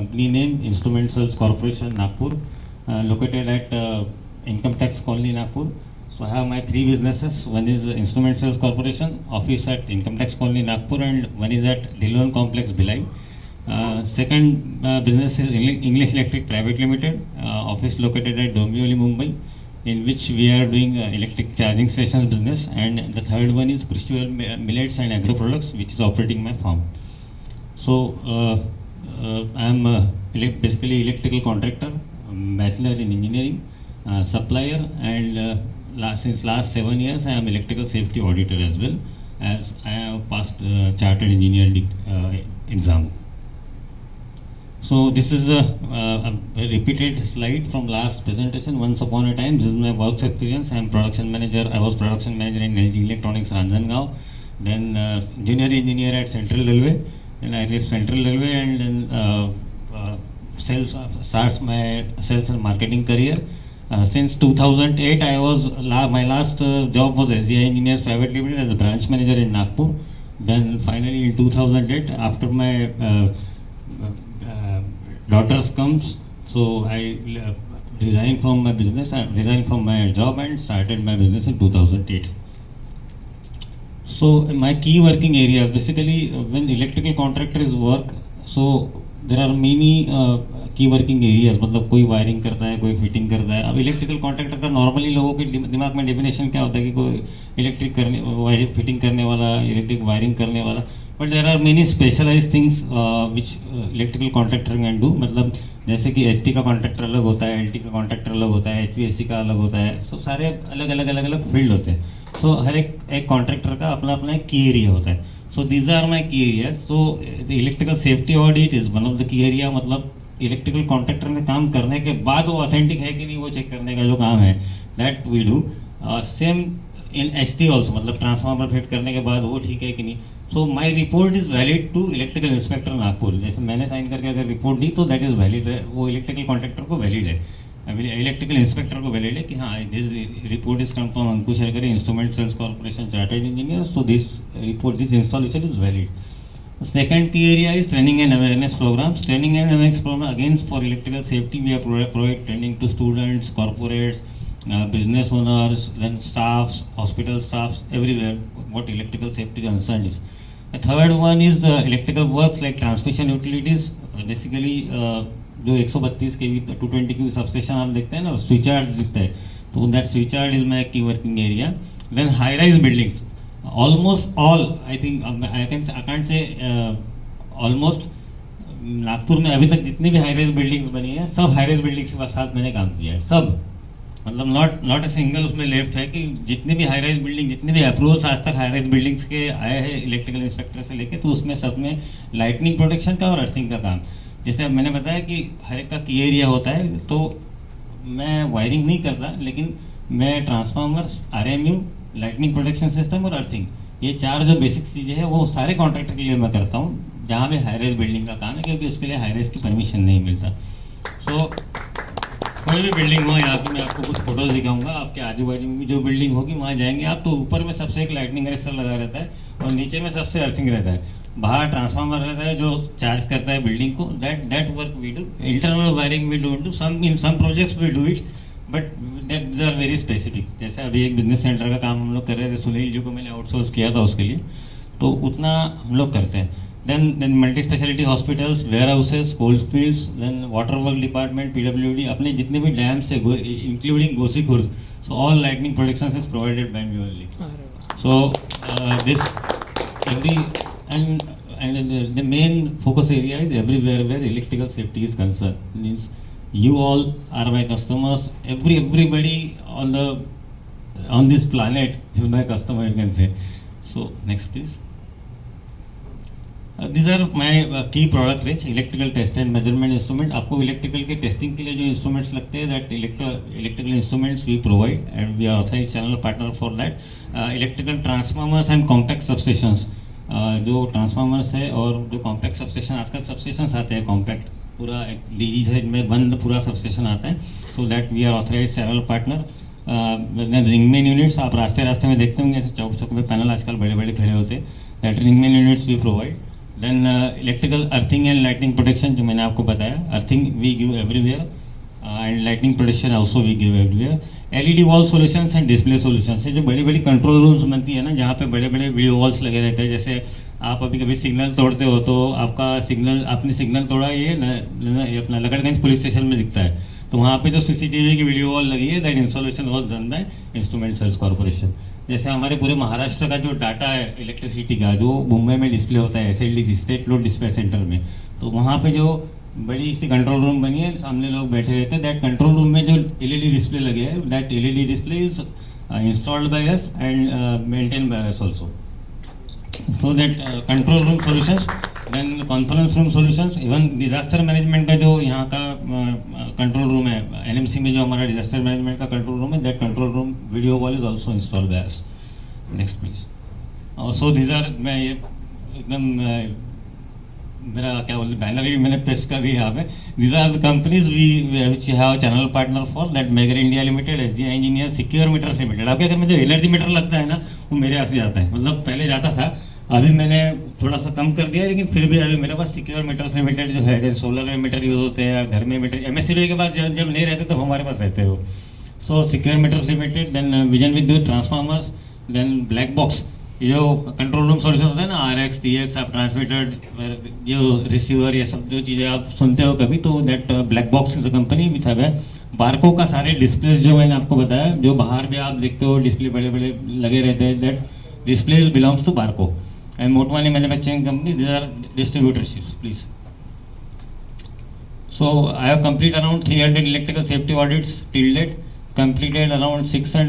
company name Instrument Sales Corporation, Nagpur, located at Income Tax Colony, Nagpur. So I have my three businesses. One is Instrument Sales Corporation, office at Income Tax Colony, Nagpur, and one is at Dhillon Complex, Bhilai. Second business is English Electric Private Limited, office located at Dombivli, Mumbai, in which we are doing electric charging stations business. And the third one is Crucial Millets and Agro Products, which is operating my farm. So I am basically electrical contractor, bachelor in engineering, supplier, and since last 7 years I am electrical safety auditor as well, as I have passed chartered engineer exam. So this is a repeated slide from last presentation. Once upon a time, this is my work experience. I am production manager. I was production manager in LG Electronics, Ranjangaon. Then junior engineer at Central Railway. Then I left Central Railway and then starts my sales and marketing career. Since 2008, my last job was SDI Engineers Private Limited as a branch manager in Nagpur. Then finally in 2008, after my daughters comes, so I resigned from my business, resigned from my job and started my business in 2008. So my key working areas, basically when electrical contractors work, so there are many की working areas, मतलब कोई wiring करता है, कोई fitting करता है. अब electrical contractor का नॉर्मली लोगों के दिमाग में डेफिनेशन क्या होता है कि कोई इलेक्ट्रिक करने वायरिंग फिटिंग करने वाला, इलेक्ट्रिक वायरिंग करने वाला. But there are many specialize things which electrical contractor can do. मतलब जैसे कि एचटी का कॉन्ट्रैक्टर अलग होता है, एलटी का कॉन्ट्रैक्टर अलग होता है, एचपीएससी का अलग होता है. सो सारे अलग अलग फील्ड होते हैं. सो हर एक कॉन्ट्रैक्टर का अपना अपना एक की एरिया होता है. सो दीज आर माई की areas. So the electrical safety audit is one of the key area. मतलब इलेक्ट्रिकल कॉन्ट्रैक्टर में काम करने के बाद वो ऑथेंटिक है कि नहीं वो चेक करने का जो काम है, that we do. Same in HT also, मतलब ट्रांसफार्मर फिट करने के बाद वो ठीक है कि नहीं. So my report is valid to electrical inspector Nagpur. जैसे मैंने साइन करके अगर रिपोर्ट दी तो दैट इज वैलिड है, वो इलेक्ट्रिकल कॉन्ट्रैक्टर को वैलिड है, इलेक्ट्रिकल इंस्पेक्टर को वैलिड है कि हाँ this report is come from Ankush Harkare, instrument sales corporation, chartered engineer. So this report, this installation is valid. Second key area is training and awareness programs. Training and awareness program again for electrical safety. We are provide training to students, corporates, business owners, then staffs, hospital staffs, everywhere. What electrical safety concern is. The third one is the electrical works like transmission utilities. Basically जो 132 kV 220 kV substation आप देखते हैं ना, switch yard दिखता है, तो that switch yard is my key working area. Then high rise buildings, almost all, I think I can't say almost. Nagpur में अभी तक जितनी भी हाई राइज बिल्डिंग्स बनी है, सब हाई राइज बिल्डिंग्स के साथ मैंने काम किया है. सब मतलब नॉट ए सिंगल उसमें लेफ्ट है कि जितनी भी हाई राइज बिल्डिंग, जितने भी अप्रूवल्स आज तक हाई राइज बिल्डिंग्स के आए हैं इलेक्ट्रिकल इंस्पेक्टर से लेके, तो उसमें सब में लाइटनिंग प्रोटेक्शन का और अर्थिंग का काम. जैसे अब मैंने बताया कि हर एक का की एरिया होता है, तो मैं वायरिंग नहीं करता, लेकिन मैं transformers, RMU, lightning protection system और अर्थिंग, ये चार जो बेसिक चीज़ें हैं वो सारे कॉन्ट्रैक्टर के लिए मैं करता हूँ जहाँ भी हाई राइज बिल्डिंग का काम है, क्योंकि उसके लिए हाई राइज की परमिशन नहीं मिलता. सो कोई भी बिल्डिंग हो, यहाँ पे मैं आपको कुछ फोटोज दिखाऊंगा, आपके आजू बाजू में भी जो बिल्डिंग होगी वहाँ जाएंगे आप, तो ऊपर में सबसे एक लाइटनिंग अरेस्टर लगा रहता है और नीचे में सबसे अर्थिंग रहता है. बाहर ट्रांसफार्मर रहता है जो चार्ज करता है बिल्डिंग को. That work we do. Internal wiring we don't do. In some projects we do it, but they are very specific. जैसे अभी एक बिजनेस सेंटर का काम हम लोग कर रहे थे, सुनील जी को मैंने आउटसोर्स किया था उसके लिए, तो उतना हम लोग करते हैं. Then multi specialty hospitals, warehouses, cold fields, then water work department, PWD, अपने जितने भी डैम्स है including Gosikhurd, so all lightning protection is provided by me only. So this every and the main focus area is everywhere where electrical safety is concerned. Means you all are my customers. Everybody on this planet is my customer, you can say. So next please. These are my key product range. Electrical test and measurement instrument. आपको electrical के testing के लिए जो instruments लगते हैं, that electrical instruments we provide and we are authorized channel partner for that. Electrical transformers and compact substations. जो transformers है और जो कॉम्पैक्ट सबस्टेशन, आजकल सबस्टेशंस आते हैं कॉम्पैक्ट, पूरा एक डीजी साइड में बंद पूरा सबस्टेशन आता है, so that we are authorise channel partner. Ring main units आप रास्ते में देखते होंगे, ऐसे चौक चौक पे पैनल आजकल बड़े बड़े खड़े होते हैं, that ring main units we provide. Then electrical earthing and lightning protection, जो मैंने आपको बताया, earthing we give everywhere and lightning protection also we give everywhere. LED wall solutions and display solutions है, जो बड़ी बड़ी कंट्रोल रूम्स बनती है ना, जहाँ पे बड़े बड़े वीडियो वॉल्स लगे रहते हैं. जैसे आप अभी कभी सिग्नल तोड़ते हो तो आपका सिग्नल, आपने सिग्नल तोड़ा, ये अपना लकड़गंज पुलिस स्टेशन में दिखता है, तो वहाँ पे जो सीसीटीवी की वीडियो वॉल लगी है, that installation was done by instrument sales corporation. जैसे हमारे पूरे महाराष्ट्र का जो डाटा है इलेक्ट्रिसिटी का, जो मुंबई में डिस्प्ले होता है SLD, state load display centre में, तो वहाँ पे जो बड़ी सी कंट्रोल रूम बनी है, सामने लोग बैठे रहते हैं. दैट कंट्रोल रूम में जो एलईडी डिस्प्ले लगे हैं, that LED display is installed by us and maintain by us also. So that control room solutions, then conference room solutions, even disaster management का जो यहाँ का कंट्रोल रूम है NMC में, जो हमारा डिजास्टर मैनेजमेंट का कंट्रोल रूम है, that control room video wall is also installed by us. Next please. So these are, मैं ये एकदम मेरा क्या बोलते बैनर ही मैंने पेस्ट कर दिया यहाँ पे. These are the companies we have channel partner for, that Megger India limited, SG engineer, secure meters limited. आपके घर में जो एनर्जी मीटर लगता है ना, वो मेरे यहाँ से जाता है. मतलब पहले जाता था, अभी मैंने थोड़ा सा कम कर दिया, लेकिन फिर भी अभी मेरे पास सिक्योर मीटर्स लिमिटेड जो है, जैसे सोलर में मीटर यूज होते हैं, घर में मीटर, एमएससीबी के बाद जब नहीं रहते तब हमारे पास रहते हो. So secure meters limited, then vision Vidyut transformers, then black box, ये जो कंट्रोल रूम सॉल्यूशन होता है ना, आरएक्स टीएक्स, आप ट्रांसमीटर, जो रिसीवर, ये सब जो चीज़ें आप सुनते हो कभी, तो that black box is a company with है. बारको का सारे डिस्प्लेस जो मैंने आपको बताया, जो बाहर भी आप देखते हो डिस्प्ले बड़े बड़े लगे रहते हैं, that displays belongs to Barco. And Motwani Manufacturing Company, these are distributorships, please. So I have completed around 300 electrical safety audits till date, completed around 600